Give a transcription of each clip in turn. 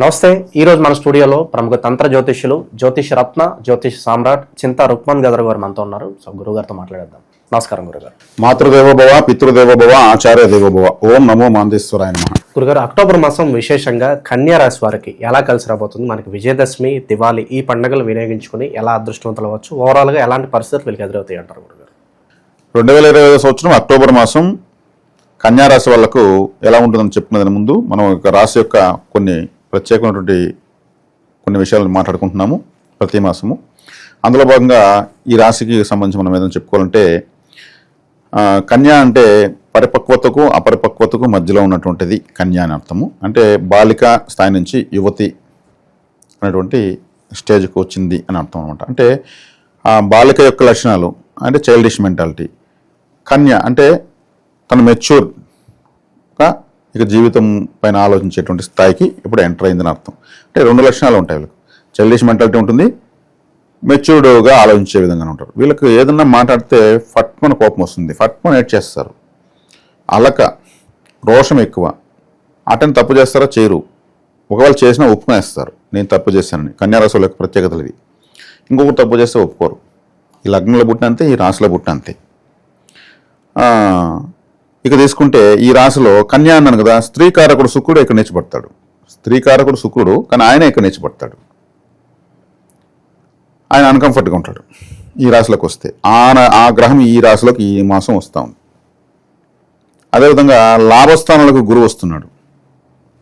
నమస్తే. ఈరోజు మన స్టూడియోలో ప్రముఖ తంత్ర జ్యోతిష్యులు, జ్యోతిష రత్న, జ్యోతిష సామ్రాట్ చింతా రుక్మన్ గదర్ గారు మనతో ఉన్నారు. సో గురుగారితో మాట్లాడేద్దాం. నమస్కారం గురుగారు. మాతృదేవోభవ, పితృదేవోభవ, ఆచార్య దేవోభవ. ఓం నమో మాందేశ్వరాయ నమః. గురుగారు, అక్టోబర్ మాసం విశేషంగా కన్యా రాశి వారికి ఎలా కలిసి రాబోతుంది? మనకి విజయదశమి, దివాళీ ఈ పండుగలు వినియోగించుకుని ఎలా అదృష్టవంతులు అవ్వచ్చు? ఓవరాల్గా ఎలాంటి పరిస్థితులు వీళ్ళకి ఎదురవుతాయి అంటారు గురుగారు? 2025 సంవత్సరం అక్టోబర్ మాసం కన్యారాశి వాళ్లకు ఎలా ఉంటుందని చెప్పుకునేదాని ముందు మనం రాశి యొక్క కొన్ని ప్రత్యేకమైనటువంటి కొన్ని విషయాలను మాట్లాడుకుంటున్నాము ప్రతి మాసము. అందులో భాగంగా ఈ రాశికి సంబంధించి మనం ఏదైనా చెప్పుకోవాలంటే, కన్యా అంటే పరిపక్వతకు అపరిపక్వతకు మధ్యలో ఉన్నటువంటిది కన్యా అని అర్థము. అంటే బాలిక స్థాయి నుంచి యువతి అనేటువంటి స్టేజ్కి వచ్చింది అని అర్థం అనమాట. అంటే బాలిక యొక్క లక్షణాలు అంటే చైల్డిష్ మెంటాలిటీ, కన్య అంటే తను మెచ్యూర్గా ఇక జీవితం పైన ఆలోచించేటువంటి స్థాయికి ఇప్పుడు ఎంటర్ అయిందని అర్థం. అంటే రెండు లక్షణాలు ఉంటాయి వీళ్ళకి. చైల్డిష్ మెంటాలిటీ ఉంటుంది, మెచ్యూర్డ్గా ఆలోచించే విధంగా ఉంటారు. వీళ్ళకి ఏదన్నా మాట్లాడితే ఫట్మన కోపం వస్తుంది, ఫట్మన ఏడ్ చేస్తారు, అలక, రోషం ఎక్కువ. అటని తప్పు చేస్తారా? చేయరు. ఒకవేళ చేసినా ఒప్పుకునేస్తారు, నేను తప్పు చేశానని. కన్యారాశి యొక్క ప్రత్యేకతలు ఇవి. ఇంకొకరు తప్పు చేస్తే ఒప్పుకోరు. ఈ లగ్నంలో పుట్టిన అంతే, ఈ రాశిలో పుట్టిన అంతే. ఇక తీసుకుంటే ఈ రాశిలో కన్యా అన్నాను కదా, స్త్రీకారకుడు శుక్రుడు ఇక్కడ నేర్చబడతాడు. స్త్రీకారకుడు శుక్రుడు, కానీ ఆయన ఇక్కడ నేర్చబడతాడు. ఆయన అన్కంఫర్ట్గా ఉంటాడు ఈ రాశిలోకి వస్తే. ఆ గ్రహం ఈ రాశిలోకి ఈ మాసం వస్తూ ఉంది. అదేవిధంగా లాభస్థానాలకు గురువు వస్తున్నాడు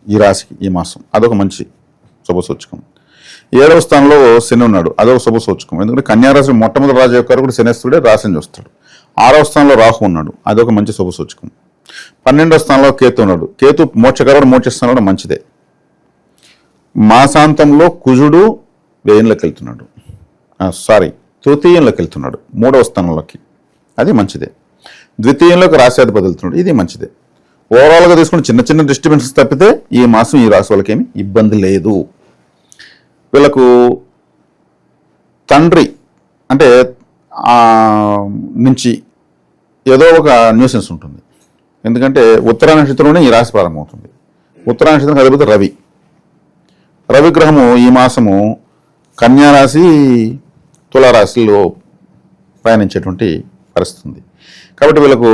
ఈ రాశికి ఈ మాసం. అదొక మంచి శుభసూచకం. 7వ స్థానంలో శని ఉన్నాడు, అదొక శుభసూచకం. ఎందుకంటే కన్యారాశి మొట్టమొదటి రాజు యొక్క కూడా శనేశ్వరుడే రాశిని చూస్తాడు. 6వ స్థానంలో రాహు ఉన్నాడు, అదొక మంచి శుభసూచకం. 12వ స్థానంలో కేతు ఉన్నాడు. కేతు మోక్షకారుడు, మోక్ష స్థానంలో మంచిదే. మాసాంతంలో కుజుడు వ్యయంలోకి వెళ్తున్నాడు, తృతీయంలోకి వెళ్తున్నాడు 3వ స్థానంలోకి, అది మంచిదే. ద్వితీయంలోకి రాశ్యాధిపతి వెళ్తున్నాడు, ఇది మంచిదే. ఓవరాల్గా తీసుకుని చిన్న చిన్న డిస్టర్బెన్సెస్ తప్పితే ఈ మాసం ఈ రాశి వాళ్ళకి ఏమి ఇబ్బంది లేదు. వీళ్ళకు తండ్రి అంటే నుంచి ఏదో ఒక న్యూసెన్స్ ఉంటుంది. ఎందుకంటే ఉత్తరా నక్షత్రంలోనే ఈ రాశి ప్రారంభమవుతుంది. ఉత్తరా నక్షత్రం అధిపతి రవి. రవి గ్రహము ఈ మాసము కన్యారాశి, తులారాశిలో ప్రయాణించేటువంటి పరిస్థితి ఉంది. కాబట్టి వీళ్ళకు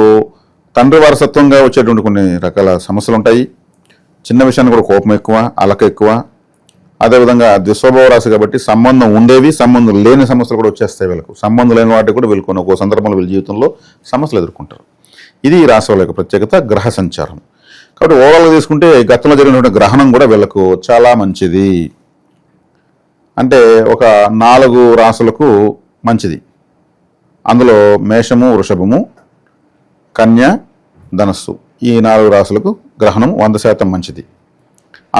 తండ్రి వారసత్వంగా వచ్చేటువంటి కొన్ని రకాల సమస్యలు ఉంటాయి. చిన్న విషయాన్ని కూడా కోపం ఎక్కువ, అలక ఎక్కువ. అదేవిధంగా ద్విస్వభావ రాశి కాబట్టి సంబంధం ఉండేవి, సంబంధం లేని సమస్యలు కూడా వచ్చేస్తాయి వీళ్ళకు. సంబంధం లేని వాటికి కూడా వీళ్ళు ఒక్కో సందర్భంలో వీళ్ళ జీవితంలో సమస్యలు ఎదుర్కొంటారు. ఇది ఈ రాశి వాళ్ళ యొక్క ప్రత్యేకత, గ్రహ సంచారం. కాబట్టి ఓవరాల్గా తీసుకుంటే గతంలో జరిగినటువంటి గ్రహణం కూడా వీళ్ళకు చాలా మంచిది. అంటే ఒక 4 రాశులకు మంచిది. అందులో మేషము, వృషభము, కన్య, ధనస్సు, ఈ 4 రాశులకు గ్రహణం 100% మంచిది.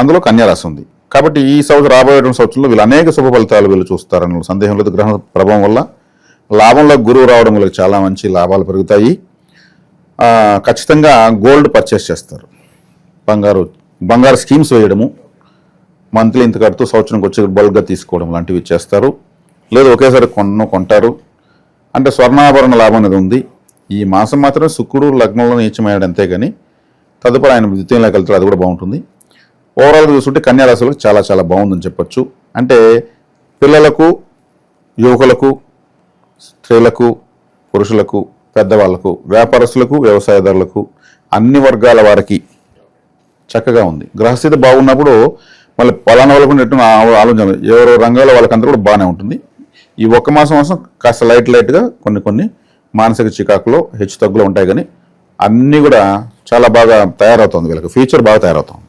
అందులో కన్యారాశి ఉంది. కాబట్టి ఈ సంవత్సరం రాబోయేటువంటి సంవత్సరంలో వీళ్ళు అనేక శుభ ఫలితాలు వీళ్ళు చూస్తారన్న సందేహం లేదు. గ్రహణ ప్రభావం వల్ల లాభంలో గురువు రావడం వీళ్ళకి చాలా మంచి లాభాలు పెరుగుతాయి. ఖచ్చితంగా గోల్డ్ పర్చేస్ చేస్తారు, బంగారు స్కీమ్స్ వేయడము, మంత్లీ ఇంత కడుతూ సంవత్సరంకి వచ్చి బల్క్గా తీసుకోవడం లాంటివి చేస్తారు. లేదు ఒకేసారి కొంటారు. అంటే స్వర్ణాభరణ లాభం అనేది ఉంది. ఈ మాసం మాత్రమే శుక్రుడు లగ్నంలో నీచమయ్యాడు అంతే, కానీ తదుపరి ఆయన ద్వితీయంలోకి వెళ్తాడు, అది కూడా బాగుంటుంది. ఓవరాల్గా చూస్తుంటే కన్యారాశులకు చాలా చాలా బాగుందని చెప్పొచ్చు. అంటే పిల్లలకు, యువకులకు, స్త్రీలకు, పురుషులకు, పెద్దవాళ్లకు, వ్యాపారస్తులకు, వ్యవసాయదారులకు, అన్ని వర్గాల వారికి చక్కగా ఉంది. గ్రహస్థితి బాగున్నప్పుడు మళ్ళీ పలానా వాళ్ళకు ఎట్టు ఆలోచన ఎవరో రంగాల్లో వాళ్ళకంతా కూడా బాగానే ఉంటుంది. ఈ ఒక్క మాసం కాస్త లైట్గా కొన్ని మానసిక చికాకులో హెచ్చు తగ్గులు ఉంటాయి, కానీ అన్నీ కూడా చాలా బాగా తయారవుతుంది. వీళ్ళకి ఫ్యూచర్ బాగా తయారవుతుంది.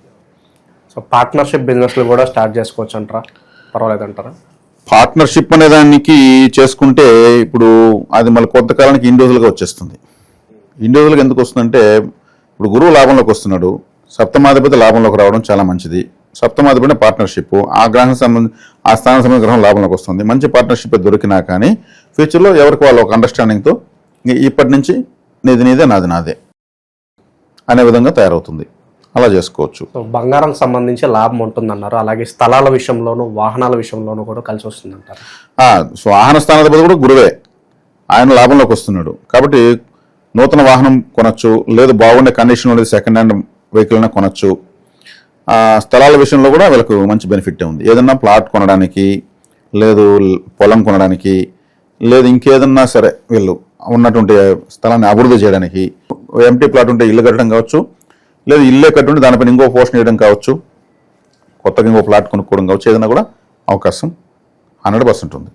సో పార్ట్నర్షిప్ బిజినెస్లు కూడా స్టార్ట్ చేసుకోవచ్చు అంటారా? పర్వాలేదంటారా? పార్ట్నర్షిప్ అనే దానికి చేసుకుంటే ఇప్పుడు అది మళ్ళీ కొంతకాలానికి ఇండివిజువల్గా వచ్చేస్తుంది. ఇండివిజువల్గా ఎందుకు వస్తుందంటే, ఇప్పుడు గురువు లాభంలోకి వస్తున్నాడు, సప్తమాధిపతి లాభంలోకి రావడం చాలా మంచిది. సప్తమాధిపతి పార్ట్నర్షిప్, ఆ గ్రహం ఆ స్థానం సంబంధించిన గ్రహం లాభంలోకి వస్తుంది. మంచి పార్ట్నర్షిప్ దొరికినా కానీ ఫ్యూచర్లో ఎవరికి వాళ్ళు ఒక అండర్స్టాండింగ్తో ఇప్పటి నుంచి నీదే నాదే అనే విధంగా తయారవుతుంది. అలా చేసుకోవచ్చు. బంగారం సంబంధించి లాభం ఉంటుందన్నారు. అలాగే స్థలాల విషయంలోనూ, వాహనాల విషయంలోనూ కూడా కలిసి వస్తుందంటారు. వాహన స్థానాధిపతి కూడా గురువే, ఆయన లాభంలోకి వస్తున్నాడు. కాబట్టి నూతన వాహనం కొనొచ్చు, లేదు బాగుండే కండిషన్ ఉండేది సెకండ్ హ్యాండ్ వెహికల్ కొనొచ్చు. స్థలాల విషయంలో కూడా వీళ్ళకు మంచి బెనిఫిట్ ఉంది. ఏదన్నా ప్లాట్ కొనడానికి, లేదు పొలం కొనడానికి, లేదు ఇంకేదన్నా సరే వీళ్ళు ఉన్నటువంటి స్థలాన్ని అభివృద్ధి చేయడానికి, ఎంటీ ప్లాట్ ఉంటే ఇల్లు కట్టడం కావచ్చు, లేదు ఇల్లే కట్టుంటే దానిపైన ఇంకో పోర్షన్ వేయడం కావచ్చు, కొత్తగా ఇంకో ప్లాట్ కొనుక్కోవడం కావచ్చు, ఏదైనా కూడా అవకాశం 100% ఉంది.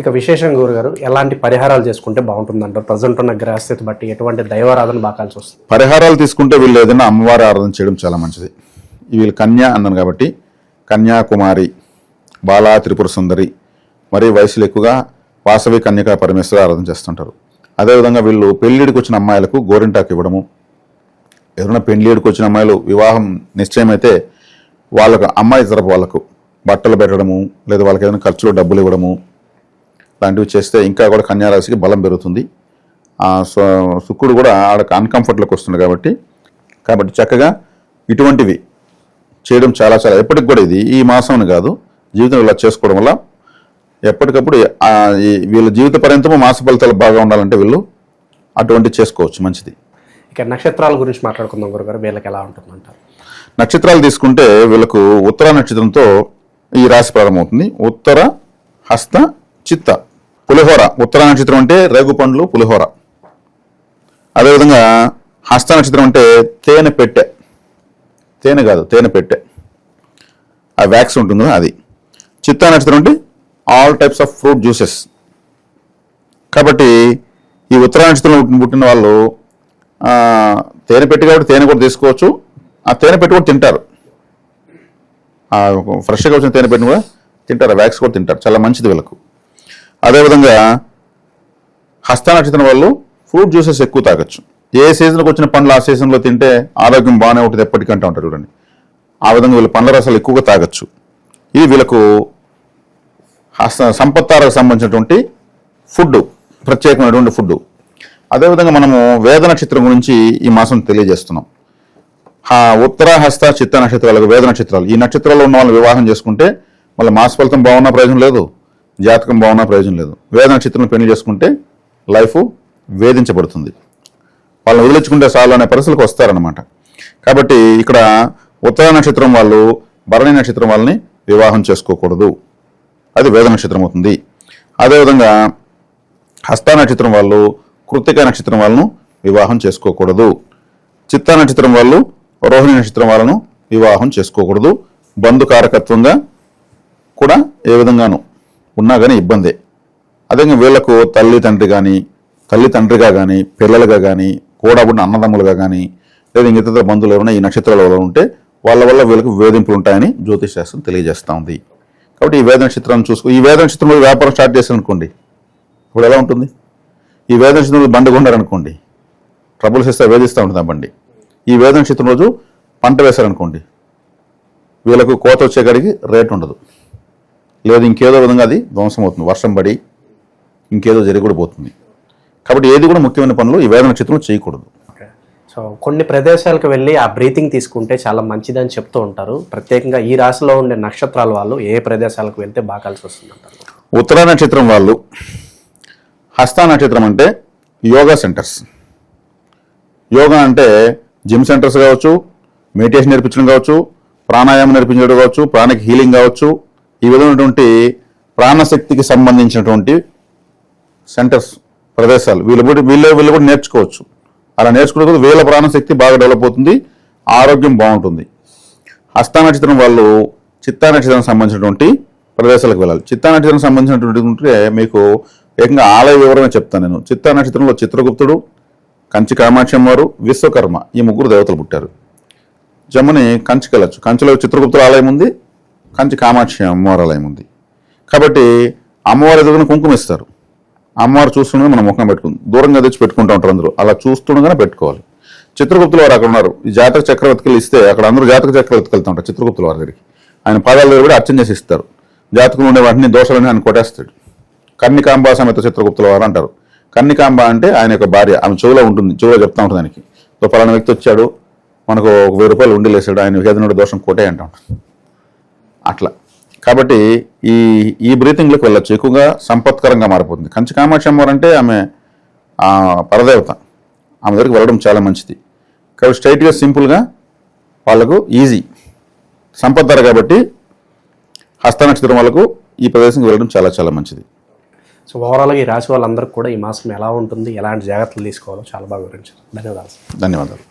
ఇక విశేషంగా గురుగారు ఎలాంటి పరిహారాలు చేసుకుంటే బాగుంటుందంటారు? ప్రజెంట్ ఉన్న గ్రహస్థితి బట్టి ఎటువంటి దైవారాధన బాగాల్సి వస్తుంది? పరిహారాలు తీసుకుంటే వీళ్ళు ఏదైనా అమ్మవారి ఆరాధన చేయడం చాలా మంచిది. వీళ్ళు కన్యా అన్నాను కాబట్టి కన్యాకుమారి, బాలా త్రిపుర సుందరి, మరియు వయసులు ఎక్కువగా వాసవి కన్యకా పరమేశ్వర ఆరాధన చేస్తుంటారు. అదేవిధంగా వీళ్ళు పెళ్లిడికి వచ్చిన అమ్మాయిలకు గోరింటాకు ఇవ్వడము, ఎవరైనా పెళ్లిడికి వచ్చిన అమ్మాయిలు వివాహం నిశ్చయమైతే వాళ్ళకు అమ్మాయి తరపు వాళ్ళకు బట్టలు పెట్టడము, లేదా వాళ్ళకి ఏదైనా ఖర్చులో డబ్బులు ఇవ్వడము లాంటివి చేస్తే ఇంకా కూడా కన్యారాశికి బలం పెరుగుతుంది. శుక్రుడు కూడా ఆడకు అన్కంఫర్ట్లోకి వస్తుంది కాబట్టి చక్కగా ఇటువంటివి చేయడం చాలా చాలా ఎప్పటికి కూడా ఇది ఈ మాసం కాదు, జీవితం ఇలా చేసుకోవడం వల్ల ఎప్పటికప్పుడు వీళ్ళ జీవిత పర్యంతము మాస ఫలితాలు బాగా ఉండాలంటే వీళ్ళు అటువంటి చేసుకోవచ్చు, మంచిది. ఇక నక్షత్రాల గురించి మాట్లాడుకుందాం గురుగారు, వీళ్ళకి ఎలా ఉంటుందంటారు? నక్షత్రాలు తీసుకుంటే వీళ్ళకు ఉత్తర నక్షత్రంతో ఈ రాశి ప్రారంభమవుతుంది. ఉత్తర, హస్త, చిత్త, పులిహోర. ఉత్తర నక్షత్రం అంటే రేగు పండ్లు, పులిహోర. అదేవిధంగా హస్త నక్షత్రం అంటే తేనె పెట్టె, తేనె కాదు తేనె పెట్టె, ఆ వ్యాక్స్ ఉంటుంది కదా అది. చిత్తా నక్షత్రం అంటే all types of fruit juices. కాబట్టి ఈ ఉత్తర నక్షత్రంలో పుట్టిన వాళ్ళు తేనె పెట్టి కాబట్టి తేనె కూడా తీసుకోవచ్చు, ఆ తేనె పెట్టి కూడా తింటారు, ఫ్రెష్గా వచ్చిన తేనె పెట్టి కూడా తింటారు, వ్యాక్స్ కూడా తింటారు, చాలా మంచిది వీళ్ళకు. అదేవిధంగా హస్త నక్షత్రం వాళ్ళు ఫ్రూట్ జ్యూసెస్ ఎక్కువ తాగొచ్చు. ఏ సీజన్కి వచ్చిన పండ్లు ఆ సీజన్లో తింటే ఆరోగ్యం బాగానే ఉంటుంది ఎప్పటికంటే ఉంటారు చూడండి. ఆ విధంగా వీళ్ళు పండ్ల రసాలు ఎక్కువగా తాగొచ్చు. ఇది వీళ్ళకు సంపత్తారకు సంబంధించినటువంటి ఫుడ్, ప్రత్యేకమైనటువంటి ఫుడ్. అదేవిధంగా మనము వేద నక్షత్రం గురించి ఈ మాసం తెలియజేస్తున్నాం. ఉత్తర, హస్త, చిత్త నక్షత్రాలకు వేద నక్షత్రాలు. ఈ నక్షత్రాల్లో ఉన్న వాళ్ళని వివాహం చేసుకుంటే వాళ్ళ మాస ఫలితం బాగున్నా ప్రయోజనం లేదు, జాతకం బాగున్నా ప్రయోజనం లేదు. వేద నక్షత్రం పెళ్లి చేసుకుంటే లైఫ్ వేధించబడుతుంది, వాళ్ళని వదిలించుకుంటే చాలు అనే పరిస్థితులకు వస్తారనమాట. కాబట్టి ఇక్కడ ఉత్తర నక్షత్రం వాళ్ళు భరణి నక్షత్రం వాళ్ళని వివాహం చేసుకోకూడదు, అది వేద నక్షత్రం అవుతుంది. అదేవిధంగా హస్త నక్షత్రం వాళ్ళు కృత్తిక నక్షత్రం వాళ్ళను వివాహం చేసుకోకూడదు. చిత్తా నక్షత్రం వాళ్ళు రోహిణి నక్షత్రం వాళ్ళను వివాహం చేసుకోకూడదు. బంధుకారకత్వంగా కూడా ఏ విధంగానూ ఉన్నా కానీ ఇబ్బందే. అదేవిధంగా వీళ్లకు తల్లి తండ్రిగా కానీ పిల్లలుగా కానీ కూడబడిన అన్నదమ్ములుగా కానీ లేదా ఇతర బంధువులు ఎవరైనా ఈ నక్షత్రాల వల్ల ఉంటే వాళ్ళ వల్ల వీళ్ళకి వేధింపులు ఉంటాయని జ్యోతిష్ శాస్త్రం తెలియజేస్తూ ఉంది. కాబట్టి ఈ వేద నక్షత్రాన్ని చూసుకో. ఈ వేద నక్షత్రంలో వ్యాపారం స్టార్ట్ చేశారనుకోండి, ఇప్పుడు ఎలా ఉంటుంది? ఈ వేద నక్షత్రంలో బండి కొన్నారనుకోండి, ట్రబుల్స్ ఇస్తే వేధిస్తూ ఉంటుంది ఆ బండి. ఈ వేద నక్షత్రం రోజు పంట వేశారనుకోండి, వీళ్ళకు కోత వచ్చే కాడికి రేట్ ఉండదు, లేదు ఇంకేదో విధంగా అది ధ్వంసం అవుతుంది, వర్షం పడి ఇంకేదో జరిగి కూడా పోతుంది. కాబట్టి ఏది కూడా ముఖ్యమైన పనులు ఈ వేద నక్షత్రం చేయకూడదు. సో కొన్ని ప్రదేశాలకు వెళ్ళి ఆ బ్రీతింగ్ తీసుకుంటే చాలా మంచిదని చెప్తూ ఉంటారు. ప్రత్యేకంగా ఈ రాశిలో ఉండే నక్షత్రాల వాళ్ళు ఏ ప్రదేశాలకు వెళ్తే బాగా కలిసి వస్తుంది అంటారు? ఉత్తర నక్షత్రం వాళ్ళు, హస్త నక్షత్రం అంటే యోగా సెంటర్స్. యోగా అంటే జిమ్ సెంటర్స్ కావచ్చు, మెడిటేషన్ నేర్పించడం కావచ్చు, ప్రాణాయామం నేర్పించడం కావచ్చు, ప్రాణిక్ హీలింగ్ కావచ్చు, ఈ విధమైనటువంటి ప్రాణశక్తికి సంబంధించినటువంటి సెంటర్స్, ప్రదేశాలు వీళ్ళు కూడా నేర్చుకోవచ్చు. అలా నేర్చుకునే వీళ్ళ ప్రాణశక్తి బాగా డెవలప్ అవుతుంది, ఆరోగ్యం బాగుంటుంది. హస్త నక్షత్రం వాళ్ళు చిత్తా నక్షత్రం సంబంధించినటువంటి ప్రదేశాలకు వెళ్ళాలి. చిత్తా నక్షత్రం సంబంధించినటువంటి మీకు ఏకంగా ఆలయ వివరమే చెప్తాను నేను. చిత్తా నక్షత్రంలో చిత్రగుప్తుడు, కంచి కామాక్షి అమ్మవారు, విశ్వకర్మ, ఈ ముగ్గురు దేవతలు పుట్టారు. జమ్మని కంచికి వెళ్ళచ్చు. కంచిలో చిత్రగుప్తుడు ఆలయం ఉంది, కంచి కామాక్షి అమ్మవారి ఆలయం ఉంది. కాబట్టి అమ్మవారి ఎదుగున కుంకుమ ఇస్తారు. అమ్మవారు చూస్తుండగా మనం ముఖం పెట్టుకుంది, దూరంగా తెచ్చి పెట్టుకుంటూ ఉంటారు అందరూ, అలా చూస్తుండగానే పెట్టుకోవాలి. చిత్రగుప్తుల వారు అక్కడ ఉన్నారు. ఈ జాతక చక్రవర్తికి ఇస్తే అక్కడ అందరూ జాతక చక్రవర్తికి వెళ్తూ ఉంటారు. చిత్రగుప్తుల వారి దగ్గరికి ఆయన పాదాల దగ్గర కూడా అర్చన చేసి ఇస్తారు. జాతకంలో ఉండే వాటిని దోషాలని ఆయన కొట్టేస్తాడు. కన్నికాంబ సమేత చిత్రగుప్తుల వారు అంటారు. కన్నికాంబ అంటే ఆయన యొక్క భార్య, ఆమె చెవులో ఉంటుంది, చెవులో చెప్తా ఉంటుంది ఆయనకి. పలానా వ్యక్తి వచ్చాడు, మనకు 1000 రూపాయలు ఉండిలేసాడు, ఆయన ఏదైనా దోషం కొట్టే అంటాం అట్లా. కాబట్టి ఈ బ్రీతింగ్లోకి వెళ్ళొచ్చు, ఎక్కువగా సంపత్కరంగా మారిపోతుంది. కంచి కామాక్షి అమ్మవారు అంటే ఆమె పరదేవత, ఆమె దగ్గరికి వెళ్ళడం చాలా మంచిది. కాబట్టి స్ట్రైట్గా సింపుల్గా వాళ్ళకు ఈజీ సంపత్తర కాబట్టి హస్త నక్షత్రం వాళ్ళకు ఈ ప్రదేశంకి వెళ్ళడం చాలా చాలా మంచిది. సో ఓవరాల్గా ఈ రాశి వాళ్ళందరికీ కూడా ఈ మాసం ఎలా ఉంటుంది, ఎలాంటి జాగ్రత్తలు తీసుకోవాలో చాలా బాగా వివరించారు. ధన్యవాదాలు. ధన్యవాదాలు.